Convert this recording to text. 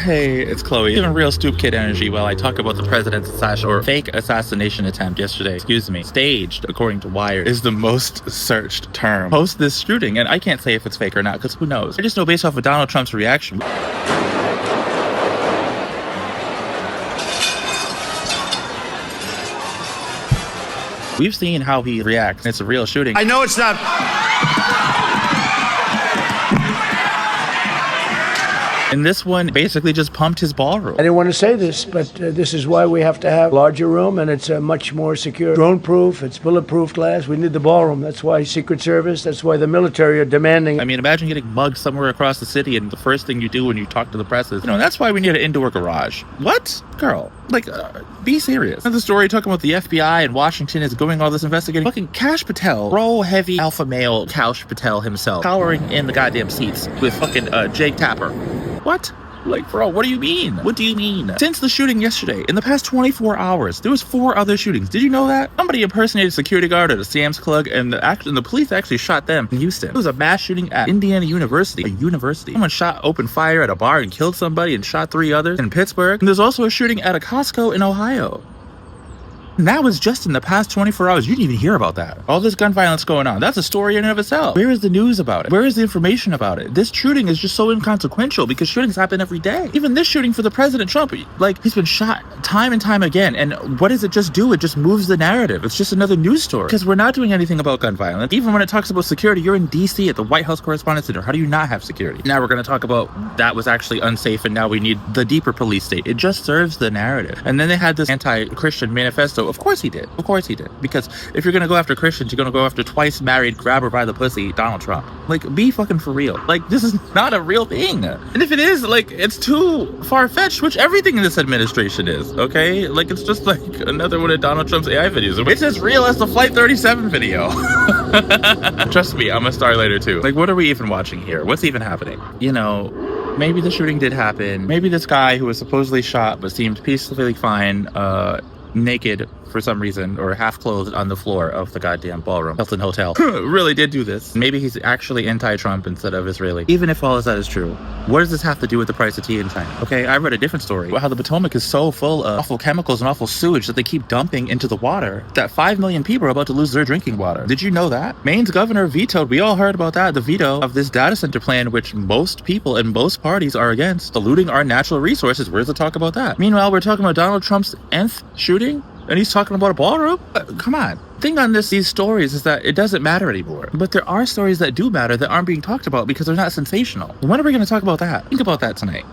Hey, it's Chloe. Giving real stoop kid energy while I talk about the president's fake assassination attempt yesterday. Staged, according to Wired, is the most searched term post this shooting, and I can't say if it's fake or not, because who knows? I just know based off of Donald Trump's reaction. We've seen how he reacts. It's a real shooting. I know it's not. And this one basically just pumped his ballroom. I didn't want to say this, but this is why we have to have a larger room, and it's much more secure. Drone-proof, it's bulletproof glass. We need the ballroom. That's why Secret Service, that's why the military are demanding. I mean, imagine getting mugged somewhere across the city, and the first thing you do when you talk to the press is, that's why we need an indoor garage. What? Girl, be serious. Another story talking about the FBI in Washington is doing all this investigating. Fucking Kash Patel, heavy alpha male Kash Patel himself, cowering in the goddamn seats with fucking Jake Tapper. What? Bro, what do you mean? What do you mean? Since the shooting yesterday, in the past 24 hours, there was 4 other shootings. Did you know that? Somebody impersonated a security guard at a Sam's Club, and the police actually shot them in Houston. It was a mass shooting at Indiana University, a university. Someone opened fire at a bar and killed somebody and shot 3 others in Pittsburgh. And there's also a shooting at a Costco in Ohio. And that was just in the past 24 hours. You didn't even hear about that. All this gun violence going on. That's a story in and of itself. Where is the news about it? Where is the information about it? This shooting is just so inconsequential because shootings happen every day. Even this shooting for the President Trump, he's been shot time and time again. And what does it just do? It just moves the narrative. It's just another news story. Because we're not doing anything about gun violence. Even when it talks about security, you're in D.C. at the White House Correspondents' Center. How do you not have security? Now we're going to talk about that was actually unsafe and now we need the deeper police state. It just serves the narrative. And then they had this anti-Christian manifesto. Of course he did. Because if you're going to go after Christians, you're going to go after twice married, grabber by the pussy, Donald Trump. Be fucking for real. This is not a real thing. And if it is, it's too far-fetched, which everything in this administration is, okay? It's just another one of Donald Trump's AI videos. It's as real as the Flight 37 video. Trust me, I'm a star later too. What are we even watching here? What's even happening? Maybe the shooting did happen. Maybe this guy who was supposedly shot but seemed peacefully fine, naked for some reason, or half clothed on the floor of the goddamn ballroom Hilton Hotel, really did do this. Maybe he's actually anti-Trump instead of Israeli. Even if all of that is true, what does this have to do with the price of tea in China? Okay, I read a different story about how the Potomac is so full of awful chemicals and awful sewage that they keep dumping into the water that 5 million people are about to lose their drinking water. Did you know that? Maine's governor vetoed, we all heard about that, the veto of this data center plan, which most people and most parties are against, diluting our natural resources. Where's the talk about that? Meanwhile, we're talking about Donald Trump's nth shooting, and he's talking about a ballroom? Come on. The thing on these stories is that it doesn't matter anymore. But there are stories that do matter that aren't being talked about because they're not sensational. When are we going to talk about that? Think about that tonight.